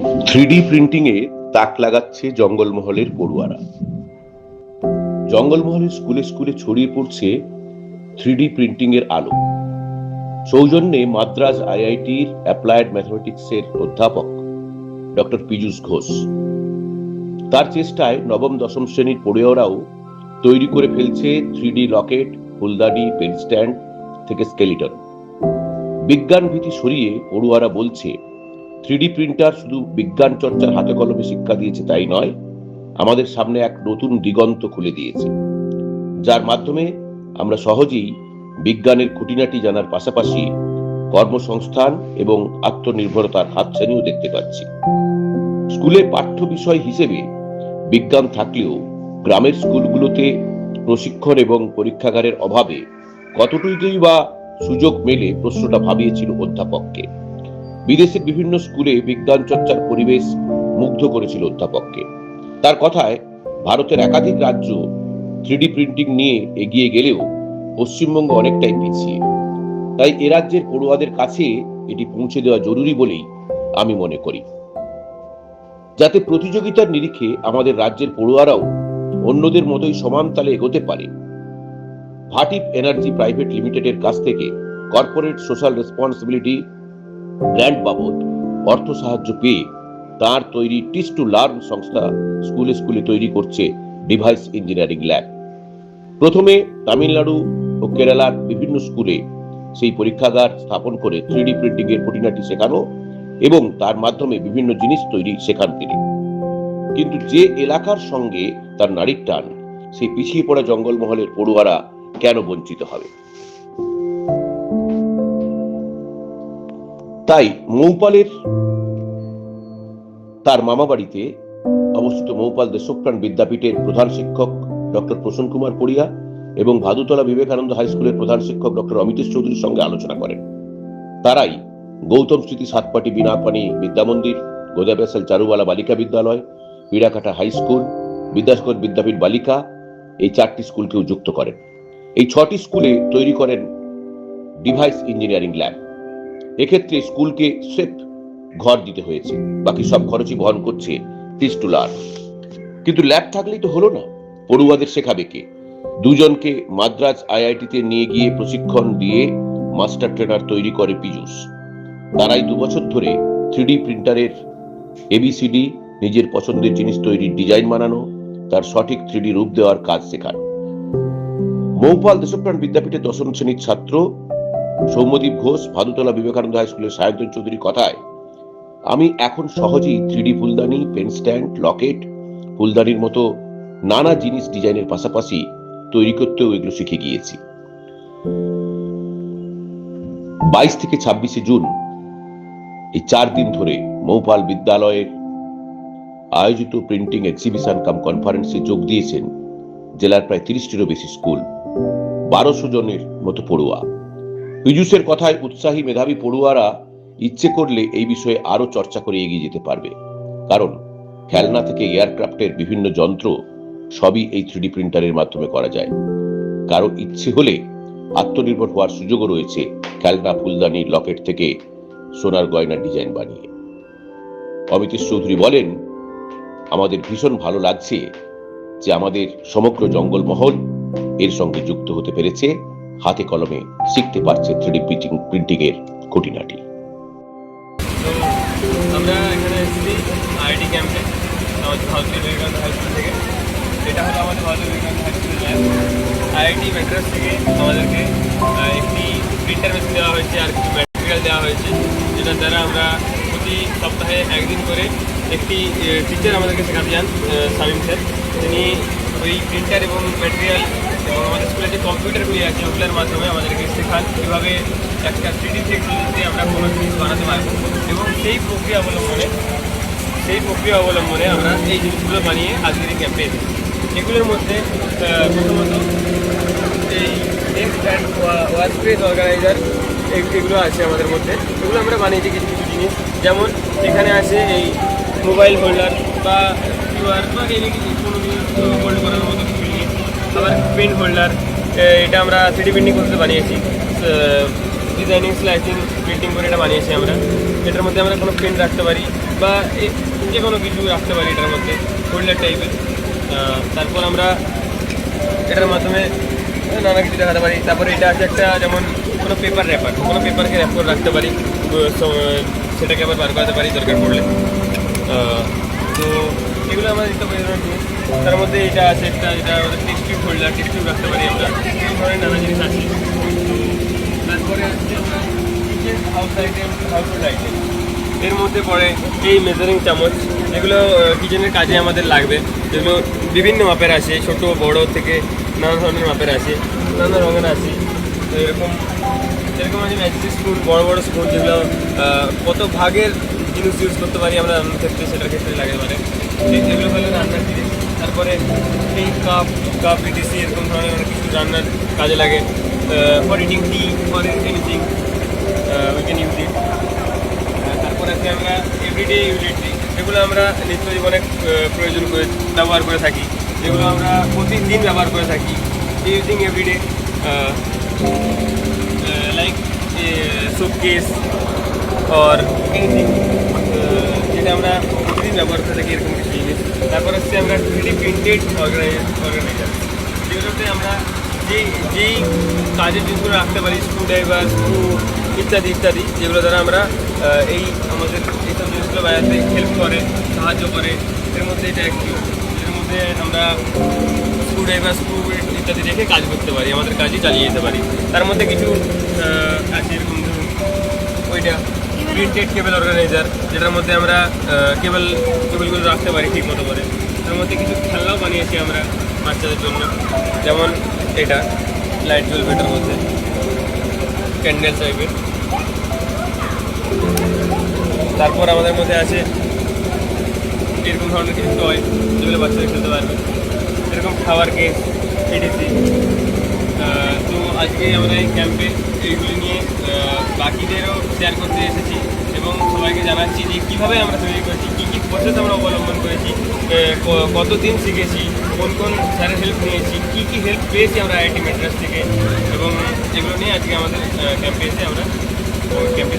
Three D প্রিন্টিংয়ে তাক লাগাচ্ছে জঙ্গলমহলের পড়ুয়ারা। জঙ্গলমহলের স্কুলে স্কুলে ছড়িয়ে পড়ছে থ্রিডি প্রিন্টিং এর আলো। সৌজন্যে মাদ্রাজ আইআইটির অ্যাপ্লায়েড ম্যাথমেটিক্সের অধ্যাপক ডক্টর পীযূষ ঘোষ। তার চেষ্টায় নবম দশম শ্রেণীর পড়ুয়ারাও তৈরি করে ফেলছে থ্রিডি লকেট, ফুলদানি, পেন স্ট্যান্ড থেকে স্কেলিটন। বিজ্ঞান ভীতি সরিয়ে পড়ুয়ারা বলছে, থ্রিডি প্রিন্টার শুধু বিজ্ঞান চর্চার হাতে কলমে শিক্ষা দিয়েছে তাই নয়, আমাদের সামনে এক নতুন দিগন্ত খুলে দিয়েছে, যার মাধ্যমে আমরা সহজেই বিজ্ঞানের খুঁটিনাটি জানার পাশাপাশি কর্মসংস্থান এবং আত্মনির্ভরতার হাতছানিও দেখতে পাচ্ছি। স্কুলের পাঠ্য বিষয় হিসেবে বিজ্ঞান থাকলেও গ্রামের স্কুলগুলোতে প্রশিক্ষণ এবং পরীক্ষাগারের অভাবে কতটুকুই বা সুযোগ মেলে, প্রশ্নটা ভাবিয়েছিল অধ্যাপককে। বিদেশের বিভিন্ন স্কুলে বিজ্ঞান চর্চার পরিবেশ মুগ্ধ করেছিল অধ্যাপককে। তার কথায়, ভারতের একাধিক রাজ্য থ্রিডি প্রিন্টিং নিয়ে এগিয়ে গেলেও পশ্চিমবঙ্গ অনেকটাই পিছিয়ে। তাই এ রাজ্যের পড়ুয়াদের কাছে এটি পৌঁছে দেওয়া জরুরি বলেই আমি মনে করি, যাতে প্রতিযোগিতার নিরিখে আমাদের রাজ্যের পড়ুয়ারাও অন্যদের মতোই সমান তালে এগোতে পারে। ভাটিপ এনার্জি প্রাইভেট লিমিটেডের কাছ থেকে কর্পোরেট সোশ্যাল রেসপন্সিবিলিটি গ্র্যান্ট বাবদ অর্থ সাহায্য পেয়ে তার তৈরি টিচ টু লার্ন সংস্থা স্কুলে স্কুলে তৈরি করছে ডিভাইস ইঞ্জিনিয়ারিং ল্যাব। প্রথমে তামিলনাড়ু ও কেরালার বিভিন্ন স্কুলে সেই পরীক্ষাগার স্থাপন করে থ্রিডি প্রিন্টিং এর খুঁটিনাটি শেখানো এবং তার মাধ্যমে বিভিন্ন জিনিস তৈরি শেখান তিনি। কিন্তু যে এলাকার সঙ্গে তার নাড়ির টান, সেই পিছিয়ে পড়া জঙ্গলমহলের পড়ুয়ারা কেন বঞ্চিত হবে? তাই মৌপালের তার মামা বাড়িতে অবস্থিত মৌপাল দেশপ্রাণ বিদ্যাপীঠের প্রধান শিক্ষক ডক্টর প্রসন্ন কুমার পড়িয়া এবং ভাদুতলা বিবেকানন্দ হাই স্কুলের প্রধান শিক্ষক ডক্টর অমিতেশ চৌধুরীর সঙ্গে আলোচনা করেন। তারাই গৌতম স্মৃতি সাতপাটি বিনাপানি বিদ্যা মন্দির, গোদাবেসাল চারুবালা বালিকা বিদ্যালয়, পিড়াকাটা হাই স্কুল, বিদ্যাসাগর বিদ্যাপীঠ বালিকা, এই 4টি স্কুলকেও যুক্ত করেন। এই 6টি স্কুলে তৈরি করেন ডিভাইস ইঞ্জিনিয়ারিং ল্যাব। এক্ষেত্রে স্কুলকে স্রেফ ঘর দিতে হয়েছে, বাকি সব খরচই বহন করছে টিচ টু লার্ন। কিন্তু ল্যাব থাকলেই তো হলো না, পড়ুয়াদের শেখাবে কে? দুজনকে মাদ্রাজ আইআইটিতে নিয়ে গিয়ে প্রশিক্ষণ দিয়ে মাস্টার ট্রেনার তৈরি করে পীযূষ। তারাই 2 বছর ধরে থ্রিডি প্রিন্টারের এবিসিডি, নিজের পছন্দের জিনিস তৈরির ডিজাইন বানানো, তার সঠিক থ্রিডি রূপ দেওয়ার কাজ শেখান। মৌপাল দেশপ্রাণ বিদ্যাপীঠের 10ম শ্রেণীর ছাত্র সৌম্যদীপ ঘোষ ভাদুতলা বিবেকানন্দ হাই স্কুলের সায়ন্তন চৌধুরীর কথায়, আমি এখন সহজেই থ্রিডি ফুলদানি, পেন স্ট্যান্ড, লকেট, ফুলদানির মতো নানা জিনিস ডিজাইনের পাশাপাশি তৈরি করতেও এগুলো শিখে গিয়েছি। 22 থেকে 26 জুন এই 4 দিন ধরে মৌপাল বিদ্যালয়ের আয়োজিত প্রিন্টিং এক্সিবিশন কাম কনফারেন্সে যোগ দিয়েছেন জেলার প্রায় 30টিরও বেশি স্কুল, 1200 জনের মতো পড়ুয়া। পীযূষের কথায় উৎসাহী মেধাবী পড়ুয়ারা ইচ্ছে করলে এই বিষয়ে আরো চর্চা করে এগিয়ে যেতে পারবে, কারণ খেলনা থেকে এয়ারক্রাফটের বিভিন্ন যন্ত্র সবই এই থ্রিডি প্রিন্টারের মাধ্যমে করা যায়। কারো ইচ্ছে হলে আত্মনির্ভর হওয়ার সুযোগও রয়েছে খেলনা, ফুলদানি, লকেট থেকে সোনার গয়নার ডিজাইন বানিয়ে। অমিতেশ চৌধুরী বলেন, আমাদের ভীষণ ভালো লাগছে যে আমাদের সমগ্র জঙ্গলমহল এর সঙ্গে যুক্ত হতে পেরেছে, হাতে কলমে শিখতে পারছে থ্রিডি প্রিন্টিং এর খুঁটিনাটি। আমরা এখানে এসেছি আইআইটি ক্যাম্পে, আমাদের ভারতীয় বিবেকানন্দ হাই স্কুল থেকে। এটা হলো আমাদের ভারতীয় Vivekananda high school lab. IIT Madras থেকে আমাদেরকে একটি প্রিন্টার মেশিন দেওয়া হয়েছে আর কিছু ম্যাটেরিয়াল দেওয়া হয়েছে, যেটার দ্বারা আমরা প্রতি সপ্তাহে একদিন করে একটি টিচার আমাদেরকে শেখাতে যান, শামীম স্যার। তিনি ওই প্রিন্টার এবং ম্যাটেরিয়াল এবং আমাদের স্কুলে যে কম্পিউটারগুলি আছে ওগুলোর মাধ্যমে আমাদেরকে শেখান কীভাবে একটা 3D টেকনোলজিতে আমরা কোনো জিনিস বানাতে পারবো, এবং সেই প্রক্রিয়া অবলম্বনে আমরা এই জিনিসগুলো বানিয়ে আজকের এই ক্যাম্পে এসেছি। এগুলোর মধ্যে প্রথমত এই ডেস্ক অ্যান্ড ওয়ার্কস্পেস অর্গানাইজার এগুলো আছে আমাদের মধ্যে। এগুলো আমরা বানিয়েছি কিছু কিছু জিনিস, যেমন এখানে আছে এই মোবাইল হোল্ডার বা কিউআর বা কোনো জিনিস হোল্ড করার মতো কিছু জিনিস। আবার পেন হোল্ডার, এটা আমরা 3D প্রিন্টিং করতে বানিয়েছি। ডিজাইনিং স্লাইসিং প্রিন্টিং করে এটা বানিয়েছি আমরা। এটার মধ্যে আমরা কোনো পেন রাখতে পারি বা যে কোনো কিছু রাখতে পারি এটার মধ্যে, হোল্ডার টাইপের। তারপর আমরা এটার মাধ্যমে নানা কিছু দেখাতে পারি। তারপরে এটা আছে একটা, যেমন কোনো পেপার র্যাপার, কোনো পেপারকে র্যাপ করে রাখতে পারি, সেটাকে আবার বার করাতে পারি দরকার পড়লে। তো এগুলো আমরা নিত্য প্রয়োজনীয় জিনিস। তার মধ্যে এটা আছে একটা, যেটা আমাদের text tube holder, text tube রাখতে পারি আমরা, এই ধরনের নানা জিনিস আছে। তারপরে আসছে আমরা kitchen house item, house hold item. এর মধ্যে পড়ে এই মেজারিং চামচ, যেগুলো কিচেনের কাজে আমাদের লাগবে, যেগুলো বিভিন্ন মাপের আছে, ছোট বড় থেকে নানা ধরনের মাপের আছে, নানা রঙের আছে। তো এরকম আছে ম্যাজিক স্পুন, বড় বড় স্পুন, যেগুলো কত ভাগের জিনিস ইউজ করতে পারি আমরা রান্নার ক্ষেত্রে, সেটার ক্ষেত্রে লাগতে পারে। এগুলো হলো রান্নার জিনিস। তারপরে এই কাপ ইটিসি, এরকম ধরনের অনেক কিছু রান্নার কাজে লাগে। For eating T, for anything we can use it. তারপর আছে আমরা এভরিডে ইউটিলিটি, যেগুলো আমরা নিত্য জীবনে প্রয়োজন করে ব্যবহার করে থাকি, যেগুলো আমরা প্রতিদিন ব্যবহার করে থাকি, using everyday, like suitcase or anything, যেটা আমরা প্রতিদিন ব্যবহার করে থাকি, এরকম কিছু জিনিস। তারপর হচ্ছে আমরা 3D প্রিন্টেড অর্গানাইজার, যেগুলোতে আমরা যেই কাজের জিনিসগুলো রাখতে পারি, স্ক্রু ড্রাইভার, স্ক্রু ইত্যাদি ইত্যাদি, যেগুলো দ্বারা আমরা এই আমাদের এইসব জিনিসগুলো বাজাতে হেল্প করে, সাহায্য করে। এর মধ্যে এটা একটু, এর মধ্যে আমরা স্ক্রু ড্রাইভার, স্ক্রু ইত্যাদি রেখে কাজ করতে পারি, আমাদের কাজই চালিয়ে যেতে পারি। তার মধ্যে কিছু আছে এরকম, ধরুন ওইটা প্রিন্টেড কেবল অর্গানাইজার, যেটার মধ্যে আমরা কেবলগুলো রাখতে পারি ঠিক মতো করে। তার মধ্যে কিছু খেলনাও বানিয়েছি আমরা বাচ্চাদের জন্য, যেমন এটা লাইট জ্বলবে, এটার মধ্যে ক্যান্ডেল টাইপের। তারপর আমাদের মধ্যে আছে এরকম ধরনের কিছু টয়, যেগুলো বাচ্চারা খেলতে পারবে, এরকম খাবার কেস, এডিসি। তো আজকে আমরা এই ক্যাম্পে এইগুলি নিয়ে বাকিদেরও শেয়ার করতে এসেছি এবং সবাইকে জানাচ্ছি যে কীভাবে আমরা তৈরি করেছি, কী কী প্রসেস আমরা অবলম্বন করেছি, কতদিন শিখেছি, কোন কোন স্যারের হেল্প নিয়েছি, কী কী হেল্প পেয়েছি আমরা আইআইটি ম্যাড্রাস থেকে, এবং এগুলো নিয়ে আজকে আমাদের ক্যাম্পে এসে আমরা ক্যাম্পে